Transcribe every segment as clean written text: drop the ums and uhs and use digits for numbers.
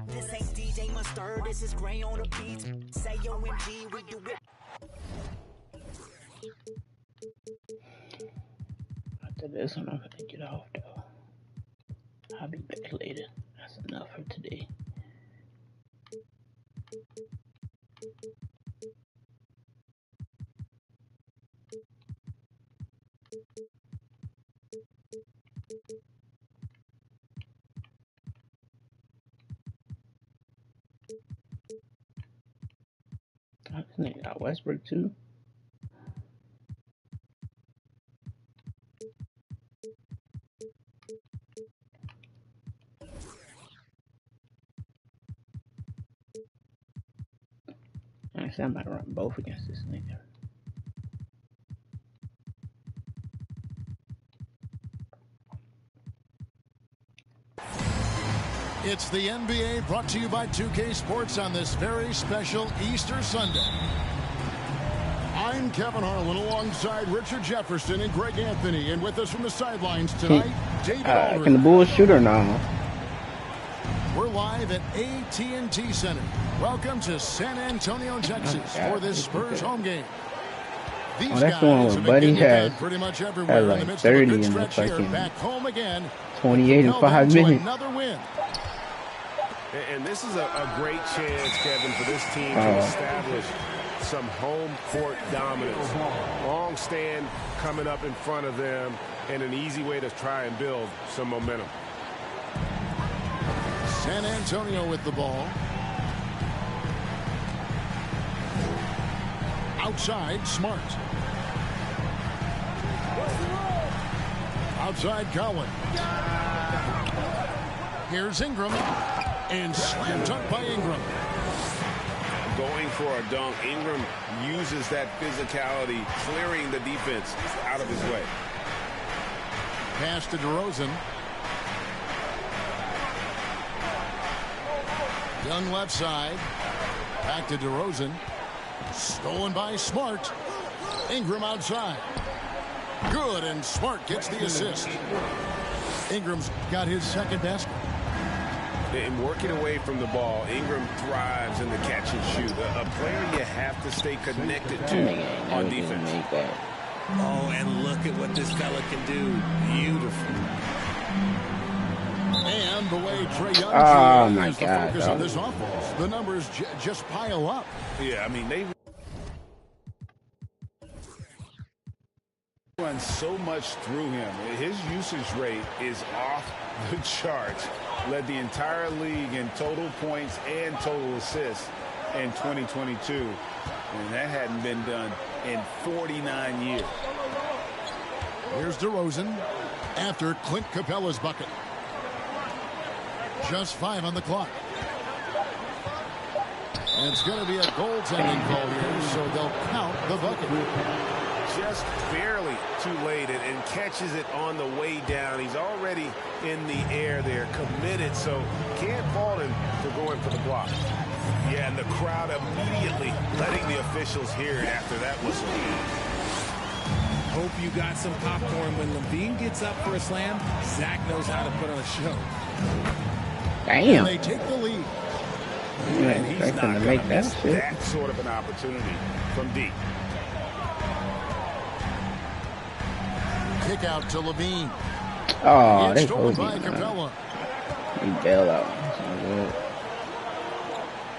This ain't DJ Mustard, this is Gray on the beat. Say OMG, we do it. After this one, I'm gonna get off though. I'll be back later. That's enough for today. Oh, this nigga got Westbrook too. Actually, I might run both against this nigga. It's the NBA brought to you by 2K Sports on this very special Easter Sunday. I'm Kevin Harlan alongside Richard Jefferson and Greg Anthony. And with us from the sidelines tonight, David Aldridge. Can the Bulls shoot or no? We're live at AT&T Center. Welcome to San Antonio, Texas for this Spurs home game. These that's the one where Buddy has pretty much everywhere like in the midst 30 of a good in the stretch here, fucking back home again. 28 in 5 minutes. Another win. And this is a great chance, Kevin, for this team to establish some home court dominance. Long stand coming up in front of them, and an easy way to try and build some momentum. San Antonio with the ball. Outside, Smart. Outside, Cowan. Here's Ingram. And slam dunk by Ingram. Going for a dunk. Ingram uses that physicality, clearing the defense out of his way. Pass to DeRozan. Young left side. Back to DeRozan. Stolen by Smart. Ingram outside. Good, and Smart gets the assist. Ingram's got his second basket. And working away from the ball, Ingram thrives in the catch and shoot. A player you have to stay connected to on defense. Oh, and look at what this fella can do. Beautiful. And the way Trae Young is the focus of this offense. The numbers just pile up. Yeah, I mean, they run so much through him. His usage rate is off the charts. Led the entire league in total points and total assists in 2022. And that hadn't been done in 49 years. Here's DeRozan after Clint Capella's bucket. Just 5 on the clock. And it's going to be a goaltending call here, so they'll count the bucket. Just barely too late and catches it on the way down. He's already in the air there, committed, so can't fault him for going for the block. Yeah, and the crowd immediately letting the officials hear it after that whistle. Hope you got some popcorn. When Levine gets up for a slam, Zach knows how to put on a show. Damn. And they take the lead. And he's not going to miss that sort of an opportunity from deep. Kick out to Levine. Oh, it's they stolen hold by you, Capella. He bailed out. That's not good.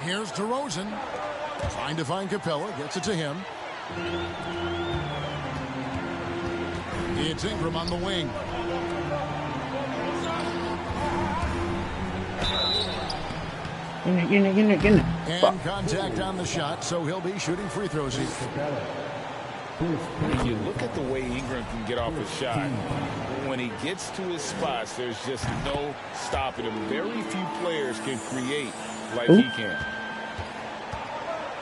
Here's DeRozan. Trying to find Capella. Gets it to him. It's Ingram on the wing. And contact on the shot, so he'll be shooting free throws here. If you look at the way Ingram can get off his shot, when he gets to his spots, there's just no stopping him. Very few players can create like he can.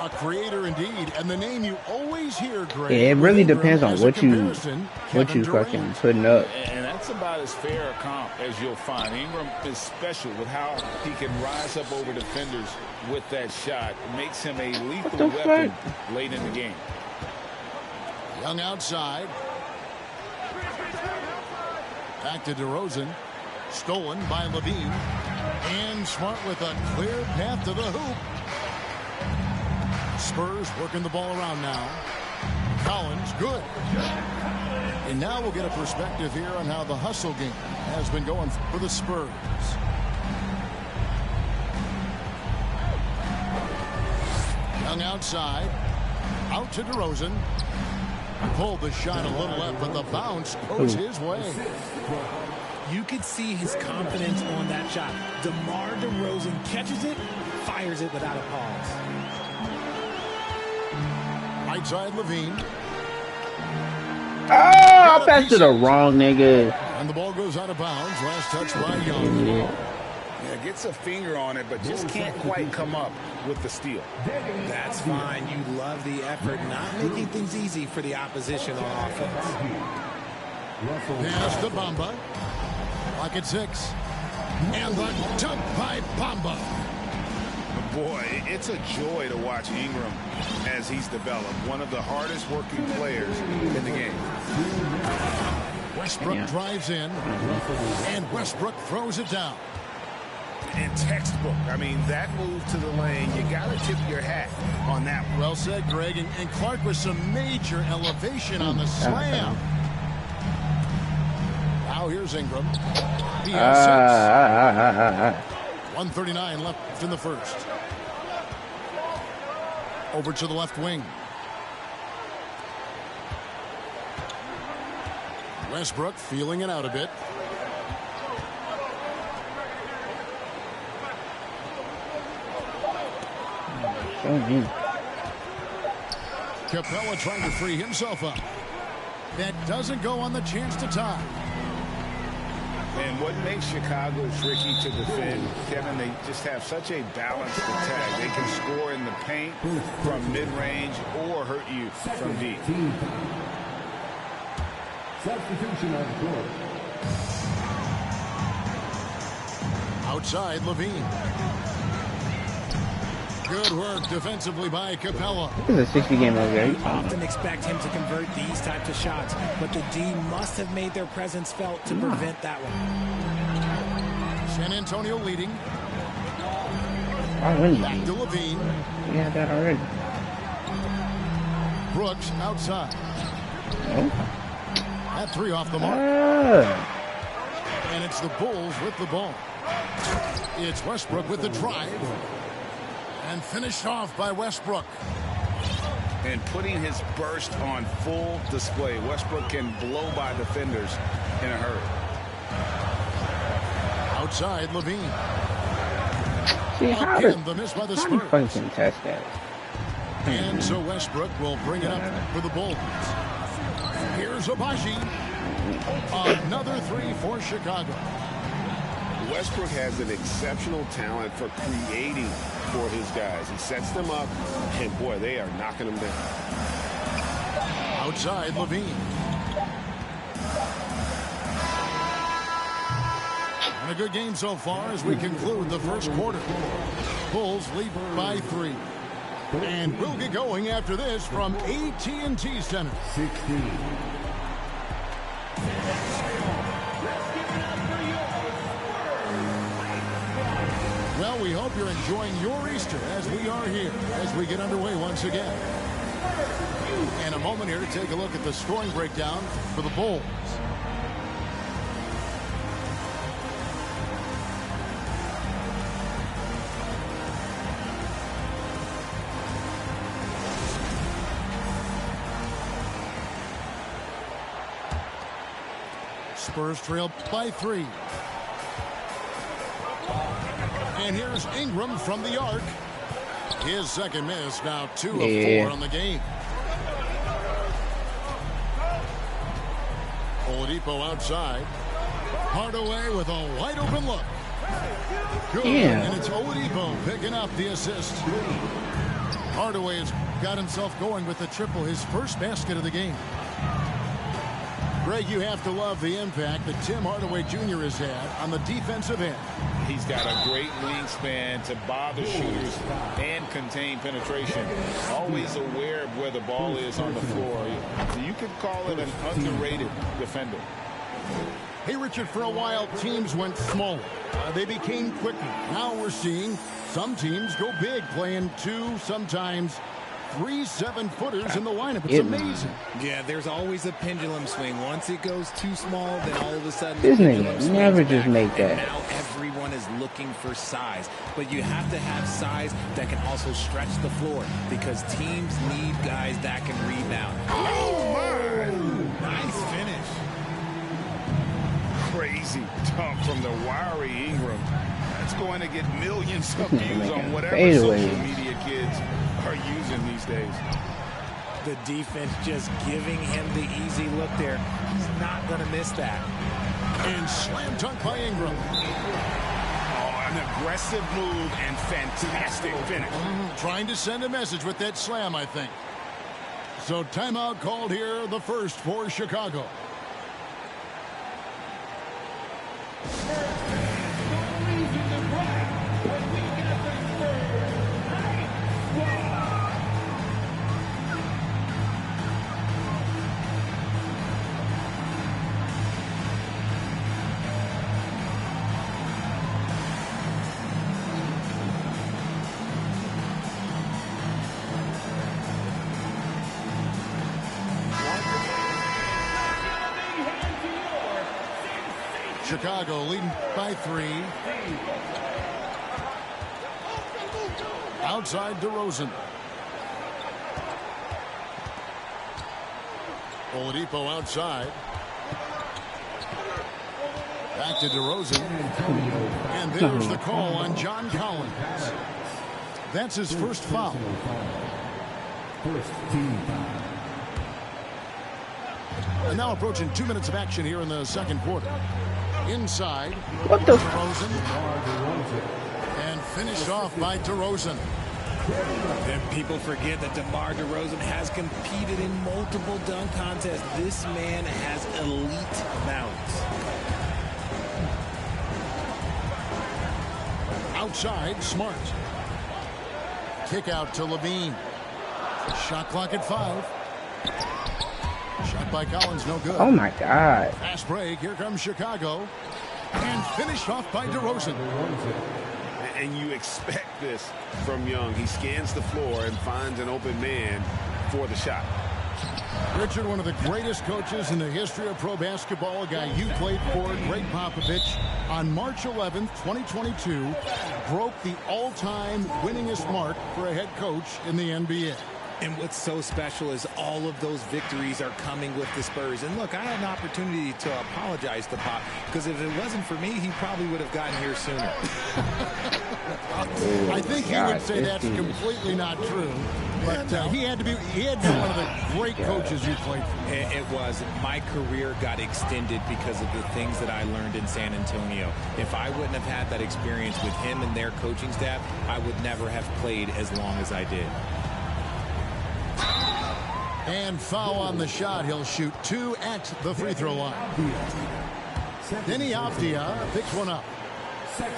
A creator indeed, and the name you always hear, Greg. Yeah, it really depends on what you fucking putting up. And that's about as fair a comp as you'll find. Ingram is special with how he can rise up over defenders with that shot. It makes him a lethal weapon late in the game. Young outside. Back to DeRozan. Stolen by Levine. And Smart with a clear path to the hoop. Spurs working the ball around now. Collins, good. And now we'll get a perspective here on how the hustle game has been going for the Spurs. Young outside. Out to DeRozan. Pulled the shot a little left, but the bounce goes his way. You could see his confidence on that shot. DeMar DeRozan catches it, fires it without a pause. Right side, Levine. Oh, I passed to the wrong nigga. And the ball goes out of bounds. Last touch by Young. Yeah, gets a finger on it, but just can't quite come up with the steal. That's fine. You love the effort, not making things easy for the opposition on offense. Pass to Bamba. Lock at 6. And the dunk by Bamba. Boy, it's a joy to watch Ingram as he's developed. One of the hardest working players in the game. Westbrook drives in. And Westbrook throws it down. And textbook. I mean, that move to the lane, you got to tip your hat on that one. Well said, Greg. And Clark with some major elevation on the slam. Now here's Ingram. He has 6. 1:39 left in the first. Over to the left wing. Westbrook feeling it out a bit. Capella trying to free himself up. That doesn't go on the chance to tie. And what makes Chicago tricky to defend, Kevin, they just have such a balanced attack. They can score in the paint from mid-range or hurt you from deep. Substitution on the court. Outside, Levine. Good work defensively by Capella. This is a 60-game game. We often expect him to convert these types of shots, but the D must have made their presence felt to prevent that one. San Antonio leading. Back to Levine. Yeah, that already. Brooks outside. That 3 off the mark. And it's the Bulls with the ball. It's Westbrook with the drive. And finished off by Westbrook. And putting his burst on full display. Westbrook can blow by defenders in a hurry. Outside, Levine. See, how Again, the miss by the Spurs. fucking test that? And so Westbrook will bring it up for the Bulls. Here's Abaji. Another 3 for Chicago. Westbrook has an exceptional talent for creating for his guys. He sets them up, and boy, they are knocking them down. Outside, Levine. And a good game so far as we conclude the first quarter. Bulls lead by 3. And we'll get going after this from AT&T Center. 16. Well, we hope you're enjoying your Easter as we are here as we get underway once again. And a moment here to take a look at the scoring breakdown for the Bulls. Spurs trail by 3. And here's Ingram from the arc. His second miss, now 2 of 4 on the game. Oladipo outside. Hardaway with a wide open look. Good, and it's Oladipo picking up the assist. Hardaway has got himself going with the triple, his first basket of the game. Greg, you have to love the impact that Tim Hardaway Jr. has had on the defensive end. He's got a great wingspan to bother shooters and contain penetration. Always aware of where the ball is on the floor. So you could call it an underrated defender. Hey, Richard, for a while, teams went smaller. They became quicker. Now we're seeing some teams go big, playing 2, sometimes 3 7-footers in the lineup. It's amazing. Yeah, there's always a pendulum swing. Once it goes too small, then all of a sudden This nigga never just make that. Now everyone is looking for size, but you have to have size that can also stretch the floor because teams need guys that can rebound. Oh, my! Nice finish. Crazy dunk from the wiry Ingram. That's going to get millions of This nigga views making on whatever fadeaways. social media kids are using these days. The defense just giving him the easy look there. He's not going to miss that. And slam dunk by Ingram. Oh, an aggressive move and fantastic finish. Trying to send a message with that slam, I think. So timeout called here, the first for Chicago. Chicago leading by 3. Outside DeRozan. Oladipo outside. Back to DeRozan. And there's the call on John Collins. That's his first foul. First team foul. And now approaching 2 minutes of action here in the second quarter. Inside. What the? DeRozan. And finished off by DeRozan. And people forget that DeMar DeRozan has competed in multiple dunk contests. This man has elite balance. Outside, Smart. Kick out to Levine. Shot clock at 5. Shot by Collins, no good. Oh my God. Fast break, here comes Chicago. And finished off by DeRozan. And you expect this from Young. He scans the floor and finds an open man for the shot. Richard, one of the greatest coaches in the history of pro basketball, a guy you played for, Greg Popovich, on March 11th, 2022, broke the all-time winningest mark for a head coach in the NBA. And what's so special is all of those victories are coming with the Spurs. And look, I had an opportunity to apologize to Pop, because if it wasn't for me, he probably would have gotten here sooner. I think he would say that's completely not true. But he had to be one of the great coaches you played for. It was. My career got extended because of the things that I learned in San Antonio. If I wouldn't have had that experience with him and their coaching staff, I would never have played as long as I did. And foul on the shot. He'll shoot 2 at the free throw line. Denny Avdia picks one up.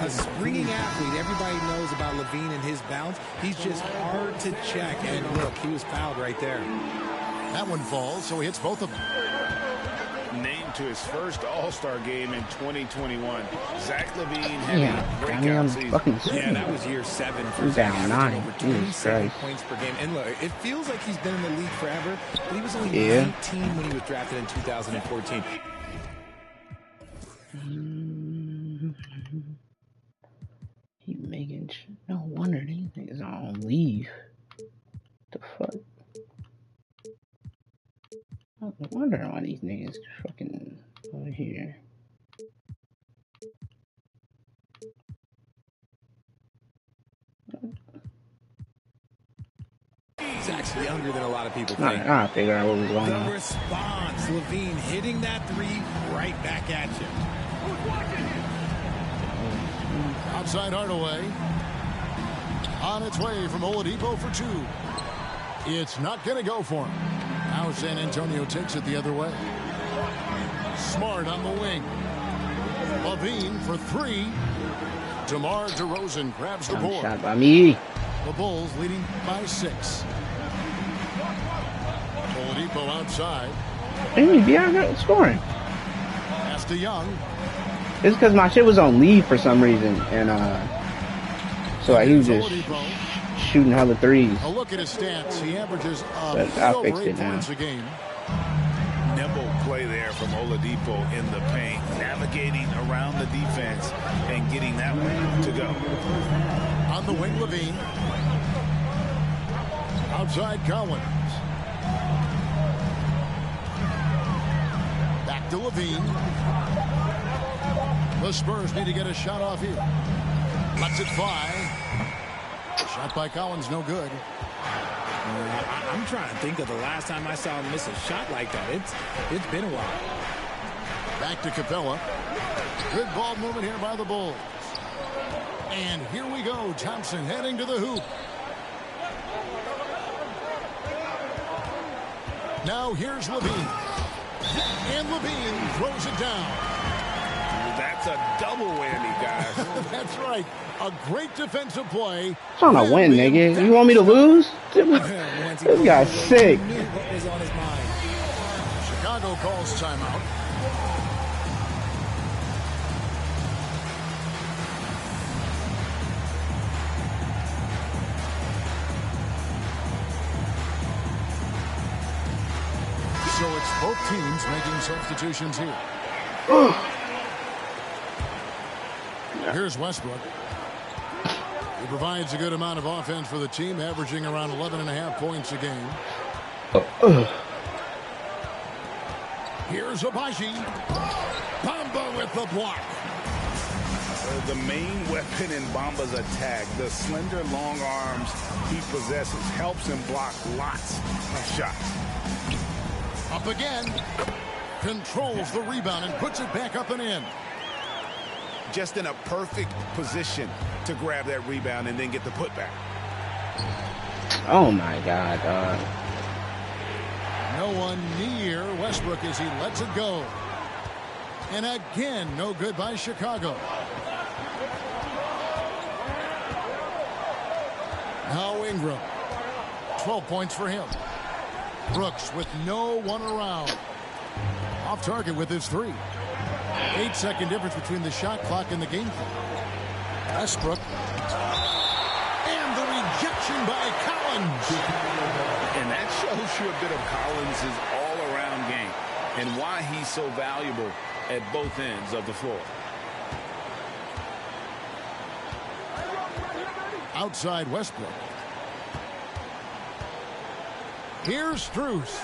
A springing athlete. Everybody knows about Levine and his bounce. He's just hard to check. And look, he was fouled right there. That one falls, so he hits both of them. Named to his first All-Star game in 2021. Zach Levine had a breakout season. Yeah, that was year 7 for Zach. Zach. Down 9. Over 27 points per game. And look, it feels like he's been in the league forever, but he was only 19 when he was drafted in 2014. He making no wonder these niggas don't leave. The fuck? I'm wondering why these niggas fucking over here. He's actually younger than a lot of people think. I figured out what was going The on. response, Levine hitting that 3 right back at you. Outside Hardaway. On its way from Oladipo for 2. It's not going to go for him. Now San Antonio takes it the other way. Smart on the wing. Levine for 3. DeMar DeRozan grabs the board. Shot by me. The Bulls leading by 6. Oladipo outside. Hey, beyond that scoring. Pass to to Young. It's because my shit was on leave for some reason, and so he was just shooting hella threes. A look at his stats. He averages But I fixed it now. points a game. Nimble play there from Oladipo in the paint, navigating around the defense and getting that one to go. On the wing, Levine. Outside, Collins. Back to Levine. The Spurs need to get a shot off here. Lets it fly. Shot by Collins, no good. I'm trying to think of the last time I saw him miss a shot like that. It's been a while. Back to Capella. Good ball movement here by the Bulls. And here we go. Thompson heading to the hoop. Now here's Levine. And Levine throws it down. That's a double whammy, guys. That's right. A great defensive play. I'm trying to win, nigga. You want me to lose? This guy's sick. What was on his mind? Chicago calls timeout. So it's both teams making substitutions here. Here's Westbrook. He provides a good amount of offense for the team, averaging around 11.5 points a game. Here's Abaji. Bamba with the block. The main weapon in Bamba's attack, the slender, long arms he possesses, helps him block lots of shots. Up again. Controls the rebound and puts it back up and in. Just in a perfect position to grab that rebound and then get the putback. Oh my God, dog. No one near Westbrook as he lets it go. And again, no good by Chicago. Now Ingram. 12 points for him. Brooks with no one around. Off target with his three. 8-second difference between the shot clock and the game clock. Westbrook. And the rejection by Collins. And that shows you a bit of Collins' all-around game and why he's so valuable at both ends of the floor. Outside Westbrook. Here's Strus.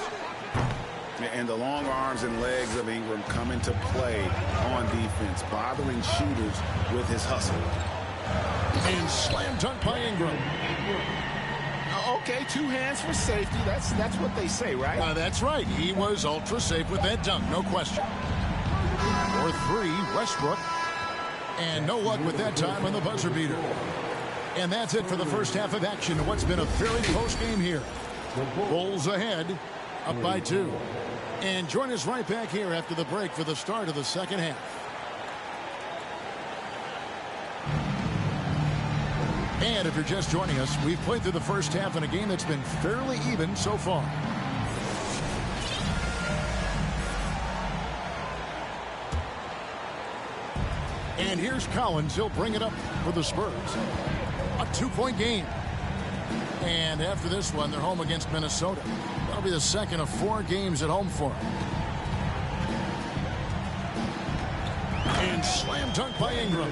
And the long arms and legs of Ingram come into play on defense, bothering shooters with his hustle. And slam dunk by Ingram. Okay, two hands for safety. That's what they say, right? That's right. He was ultra safe with that dunk, no question. For three, Westbrook. And no luck with that time on the buzzer beater. And that's it for the first half of action. What's been a very close game here. Bulls ahead, up by 2. And join us right back here after the break for the start of the second half. And if you're just joining us, we've played through the first half in a game that's been fairly even so far. And here's Collins. He'll bring it up for the Spurs. A 2-point game. And after this one, they're home against Minnesota. That'll be the second of 4 games at home for them. And slam dunk by Ingram.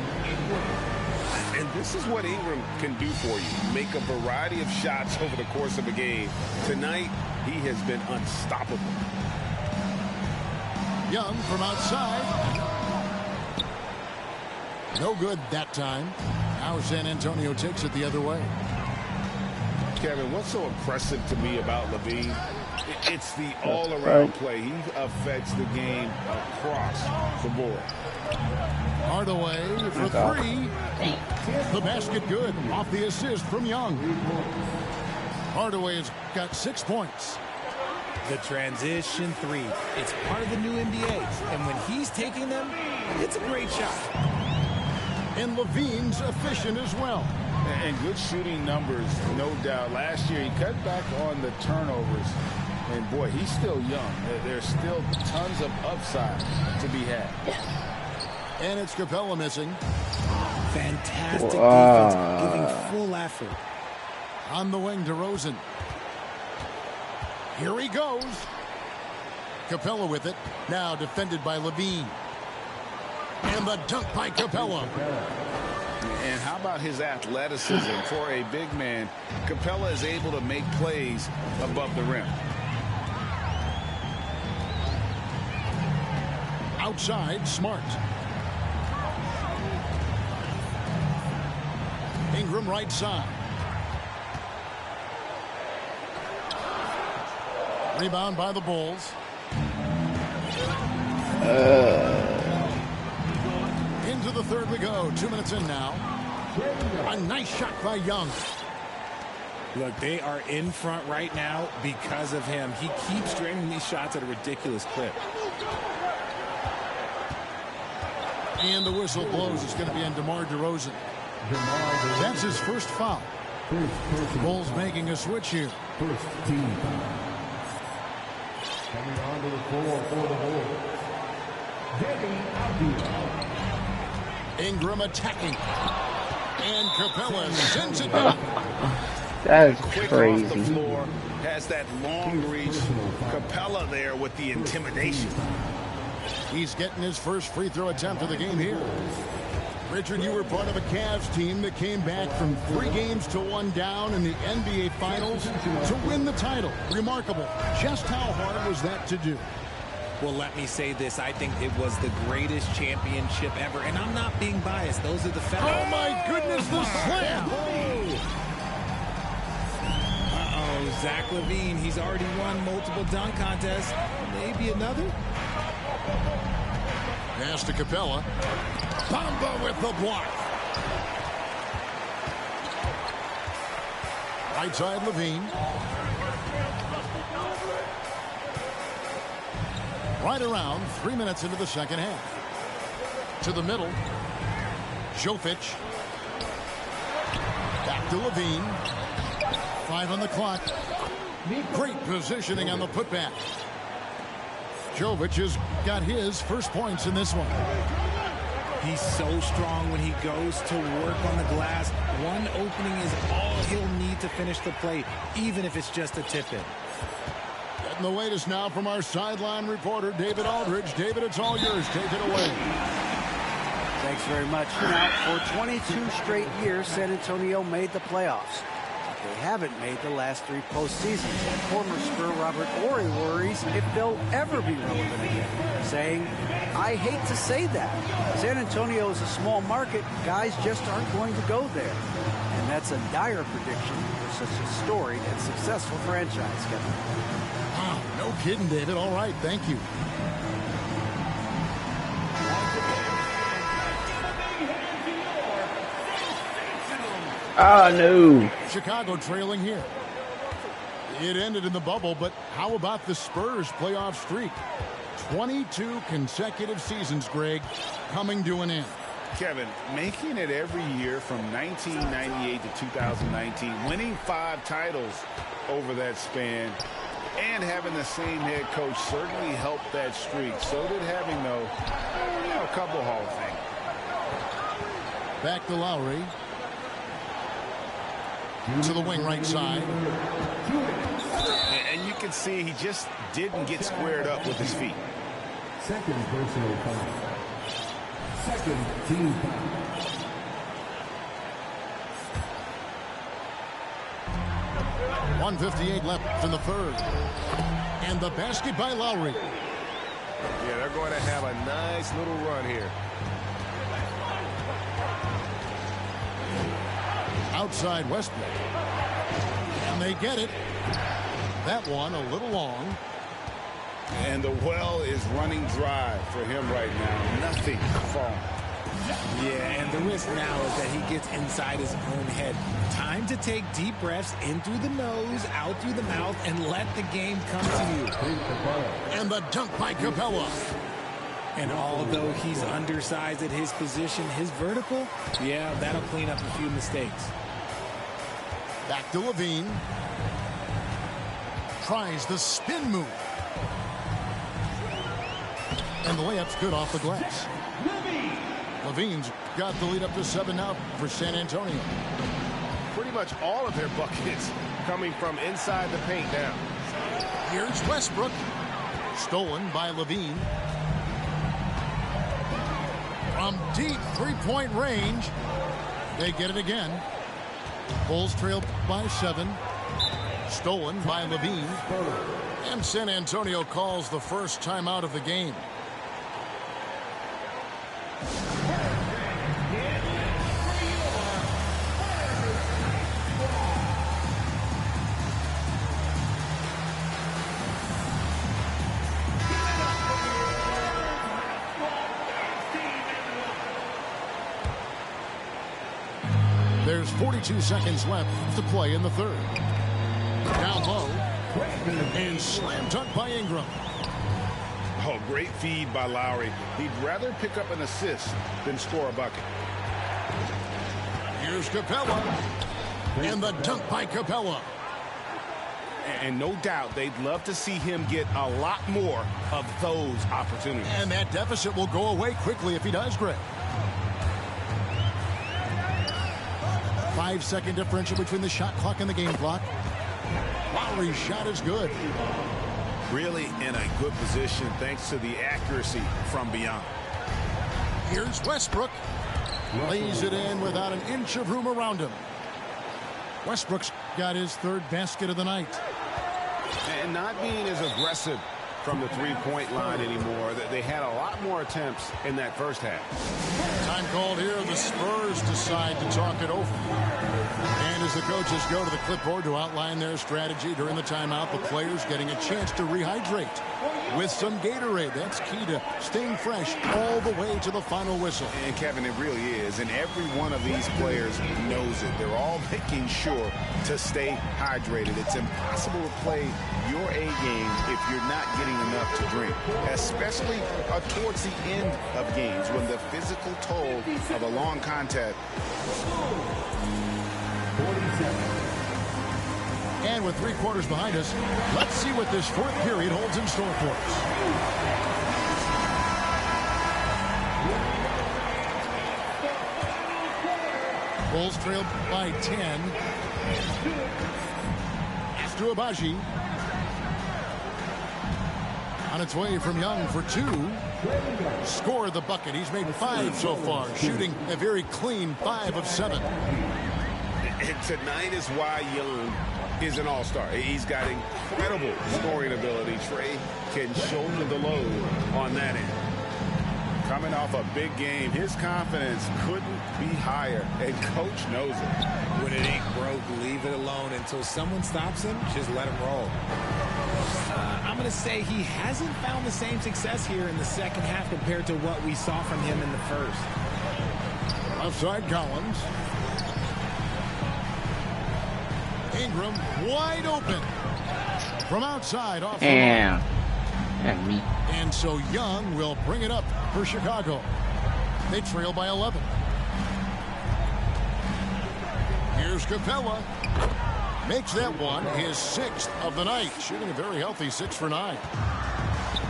And this is what Ingram can do for you. Make a variety of shots over the course of a game. Tonight, he has been unstoppable. Young from outside. No good that time. Now San Antonio takes it the other way. Kevin, what's so impressive to me about Levine? It's the all-around play. He affects the game across the board. Hardaway for 3. The basket good off the assist from Young. Hardaway has got 6 points. The transition 3. It's part of the new NBA. And when he's taking them, it's a great shot. And Levine's efficient as well. And good shooting numbers, no doubt. Last year, he cut back on the turnovers And boy, he's still young. There's still tons of upside to be had. And it's Capella missing. Fantastic defense, giving full effort. On the wing, DeRozan. Here he goes. Capella with it. Now defended by Levine. And the dunk by Capella. And how about his athleticism? For a big man, Capella is able to make plays above the rim. Outside, Smart. Ingram right side. Rebound by the Bulls. Into the third we go. 2 minutes in now. A nice shot by Young. Look, they are in front right now because of him. He keeps draining these shots at a ridiculous clip. And the whistle blows. It's going to be on DeMar DeRozan. That's his first foul. Bulls making a switch here. First team foul. Coming onto the floor for the Bulls. Ingram attacking. And Capella sends it back. That is Quick crazy. off the floor, has that long reach. Capella there with the intimidation. He's getting his first free throw attempt of the game here. Richard, you were part of a Cavs team that came back from 3 games to 1 down in the NBA Finals to win the title. Remarkable. Just how hard was that to do? Well, let me say this. I think it was the greatest championship ever. And I'm not being biased. Those are the facts. Oh, my goodness, the slam. Uh-oh, Zach LaVine. He's already won multiple dunk contests. Maybe another? Pass to Capella. Bamba with the block. Right side, Levine. Right around 3 minutes into the second half. To the middle. Jovic. Back to Levine. 5 on the clock. Great positioning on the putback. Jovic has got his first points in this one. He's so strong when he goes to work on the glass. One opening is all he'll need to finish the play, even if it's just a tip-in. Getting the latest now from our sideline reporter, David Aldridge. David, it's all yours. Take it away. Thanks very much. Now, for 22 straight years, San Antonio made the playoffs. They haven't made the last 3 postseasons. And former Spur Robert Horry worries if they'll ever be relevant again, saying, I hate to say that. San Antonio is a small market. Guys just aren't going to go there. And that's a dire prediction for such a storied and successful franchise, Kevin. Wow, no kidding, David. All right, thank you. Oh, no. Chicago trailing here. It ended in the bubble, but how about the Spurs playoff streak? 22 consecutive seasons, Greg, coming to an end. Kevin, making it every year from 1998 to 2019, winning 5 titles over that span, and having the same head coach certainly helped that streak. So did having, though, a couple Hall of Fame. Back to Lowry. To the wing right side. And you can see he just didn't get squared up with his feet. Second personal foul. Second team foul. .158 left in the third. And the basket by Lowry. Yeah, they're going to have a nice little run here. Outside Westbrook. And they get it. That one a little long. And the well is running dry for him right now. Nothing falling. Yeah, and the risk now is that he gets inside his own head. Time to take deep breaths in through the nose, out through the mouth, and let the game come to you. And the dunk by Capella. And although he's undersized at his position, his vertical, yeah, that'll clean up a few mistakes. Back to Levine. tries the spin move. And the layup's good off the glass. Levine's got the lead up to 7 now for San Antonio. Pretty much all of their buckets coming from inside the paint now. Here's Westbrook. Stolen by Levine. From deep three-point range. They get it again. Bulls trail by 7. Stolen by Levine. And San Antonio calls the first timeout of the game. There's 42 seconds left to play in the third. Down low. And slam dunk by Ingram. Oh, great feed by Lowry. He'd rather pick up an assist than score a bucket. Here's Capella. And the dunk by Capella. And no doubt they'd love to see him get a lot more of those opportunities. And that deficit will go away quickly if he does, Greg. 5-second differential between the shot clock and the game clock. Lowry's shot is good. Really in a good position thanks to the accuracy from beyond. Here's Westbrook. Lays it in without an inch of room around him. Westbrook's got his third basket of the night. And not being as aggressive from the three-point line anymore. They had a lot more attempts in that first half. Time called here. The Spurs decide to talk it over. And as the coaches go to the clipboard to outline their strategy during the timeout, the players getting a chance to rehydrate with some Gatorade. That's key to staying fresh all the way to the final whistle. And Kevin, it really is. And every one of these players knows it. They're all making sure to stay hydrated. It's impossible to play your A game if you're not getting enough to drink, especially towards the end of games when the physical toll of a long contest. 47. And with 3 quarters behind us, let's see what this fourth period holds in store for us. Bulls trail by 10. After Abaji. On its way from Young for 2. Scored the bucket. He's made 5 so far, shooting a very clean 5 of 7. And tonight is why Young is an all-star. He's got incredible scoring ability. Trey can shoulder the load on that end. Coming off a big game, his confidence couldn't be higher, and coach knows it. When it ain't broke, leave it alone until someone stops him. Just let him roll. I'm going to say he hasn't found the same success here in the second half compared to what we saw from him in the first. Left side Collins. Ingram wide open from outside off the line. And so Young will bring it up for Chicago. They trail by 11. Here's Capella. Makes that one his 6th of the night, shooting a very healthy 6 for 9.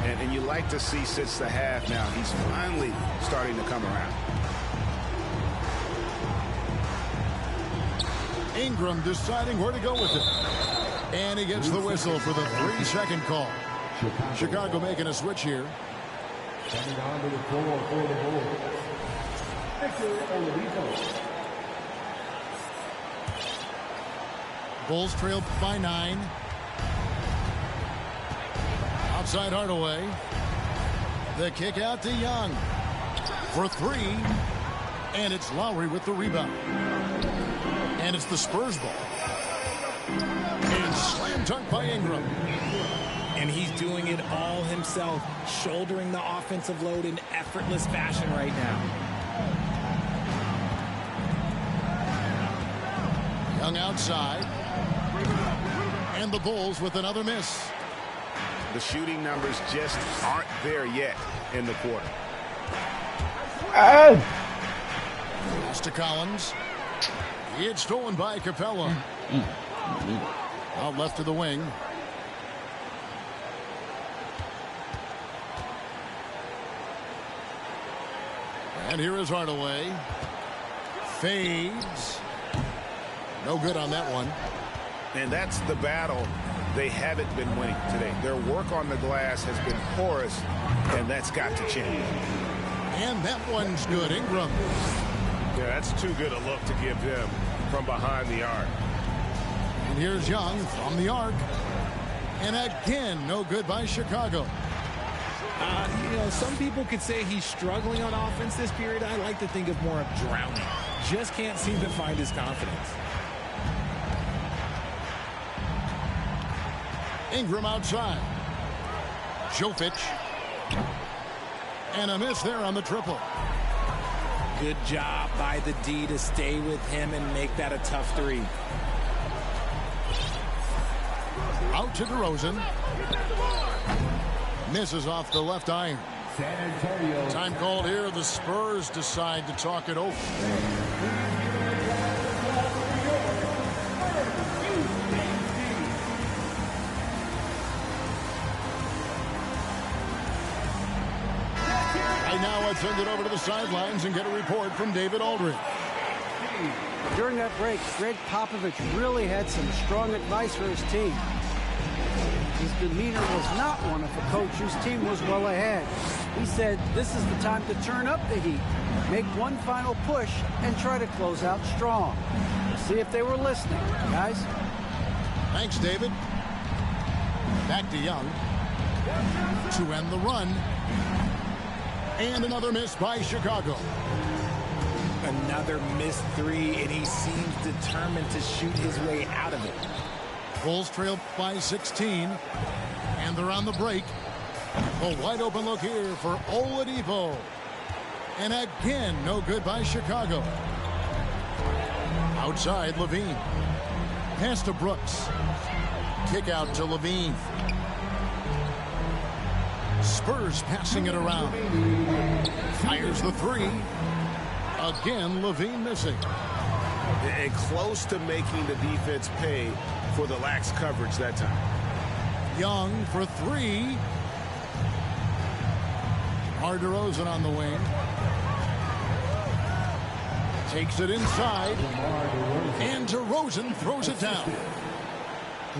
And you like to see since the half now. He's finally starting to come around. Ingram deciding where to go with it. And he gets the whistle for the 3-second call. Chicago making a switch here. Coming onto the floor for the Bulls. Victor Oladipo. Bulls trail by 9. Outside Hardaway. The kick out to Young for 3. And it's Lowry with the rebound. And it's the Spurs ball. And slam dunk by Ingram. And he's doing it all himself, shouldering the offensive load in effortless fashion right now. Young outside. And the Bulls with another miss. The shooting numbers just aren't there yet in the quarter. Pass to Collins. It's stolen by Capella. Out left to the wing. And here is Hardaway. Fades. No good on that one. And that's the battle they haven't been winning today. Their work on the glass has been porous, and that's got to change. And that one's good. Ingram. Yeah, that's too good a look to give him from behind the arc. And here's Young from the arc. And again, no good by Chicago. You know, some people could say he's struggling on offense this period. I like to think of more of drowning. Just can't seem to find his confidence. Ingram outside. Jovic. And a miss there on the triple. Good job by the D to stay with him and make that a tough three. Out to DeRozan. Misses off the left iron. San Antonio. Time called here. The Spurs decide to talk it over. And now let's send it over to the sidelines and get a report from David Aldridge. During that break, Greg Popovich really had some strong advice for his team. His demeanor was not one of a coach whose team was well ahead. He said, this is the time to turn up the heat, make one final push, and try to close out strong. We'll see if they were listening, guys. Thanks, David. Back to Young to end the run. And another miss by Chicago. Another missed three, and he seems determined to shoot his way out of it. Bulls trail by 16. And they're on the break. A wide open look here for Oladipo. And again, no good by Chicago. Outside, Levine. Pass to Brooks. Kick out to Levine. Spurs passing it around. Fires the three. Again, Levine missing. And close to making the defense pay for the lax coverage that time. Young for three. DeRozan on the wing. Takes it inside. And DeRozan throws it down.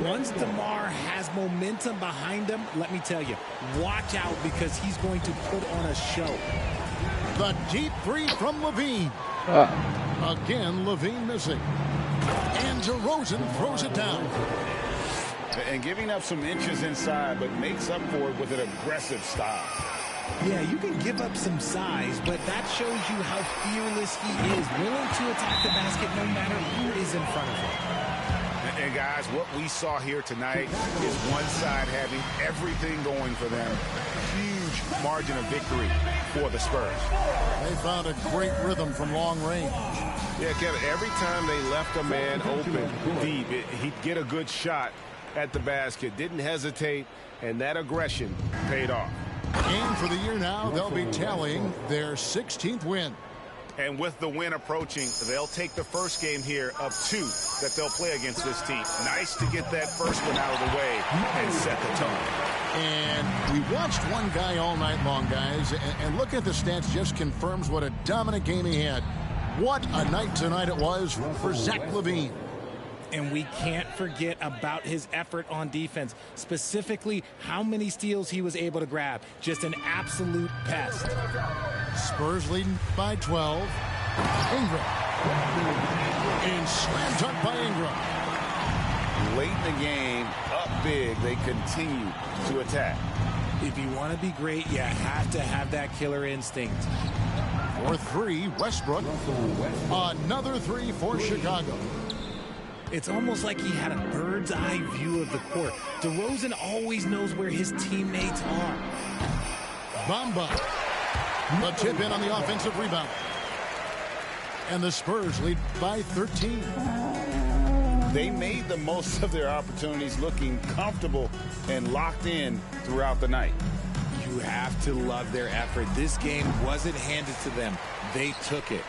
Once DeMar has momentum behind him, let me tell you, watch out because he's going to put on a show. The deep three from Levine. Again, Levine missing. And DeRozan throws it down. And giving up some inches inside, but makes up for it with an aggressive style. Yeah, you can give up some size, but that shows you how fearless he is, willing to attack the basket no matter who is in front of him. And guys, what we saw here tonight is one side having everything going for them. Huge margin of victory for the Spurs. They found a great rhythm from long range. Yeah, Kevin, every time they left a man open deep, he'd get a good shot at the basket. Didn't hesitate, and that aggression paid off. And for the year now, they'll be tallying their 16th win. And with the win approaching, they'll take the first game here of 2 that they'll play against this team. Nice to get that first one out of the way and set the tone. And we watched one guy all night long, guys, and look at the stats, just confirms what a dominant game he had. What a night tonight it was for Zach LaVine. And we can't forget about his effort on defense, specifically how many steals he was able to grab. Just an absolute pest. Spurs leading by 12. Ingram. And slam dunk by Ingram. Late in the game, up big, they continue to attack. If you want to be great, you have to have that killer instinct. For three, Westbrook. Another three for Chicago. It's almost like he had a bird's eye view of the court. DeRozan always knows where his teammates are. Bamba. The tip in on the offensive rebound. And the Spurs lead by 13. They made the most of their opportunities, looking comfortable and locked in throughout the night. You have to love their effort. This game wasn't handed to them. They took it.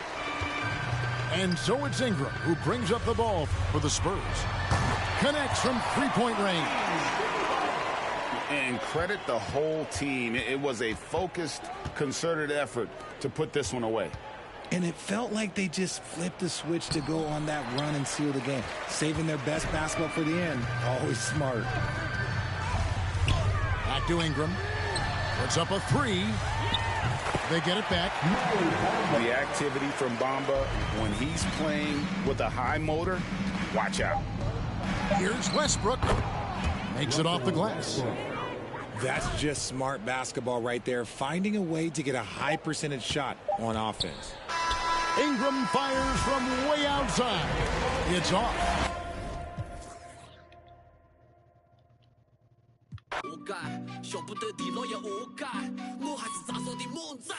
And so it's Ingram who brings up the ball for the Spurs. Connects from three-point range. And credit the whole team. It was a focused, concerted effort to put this one away. And it felt like they just flipped the switch to go on that run and seal the game. Saving their best basketball for the end. Always smart. Back to Ingram. Puts up a three. They get it back. The activity from Bamba, when he's playing with a high motor, watch out. Here's Westbrook. Makes it off the glass. That's just smart basketball right there. Finding a way to get a high percentage shot on offense. Ingram fires from way outside. It's off. 我该，晓不得地牢也我该，我还是咋说的猛仔。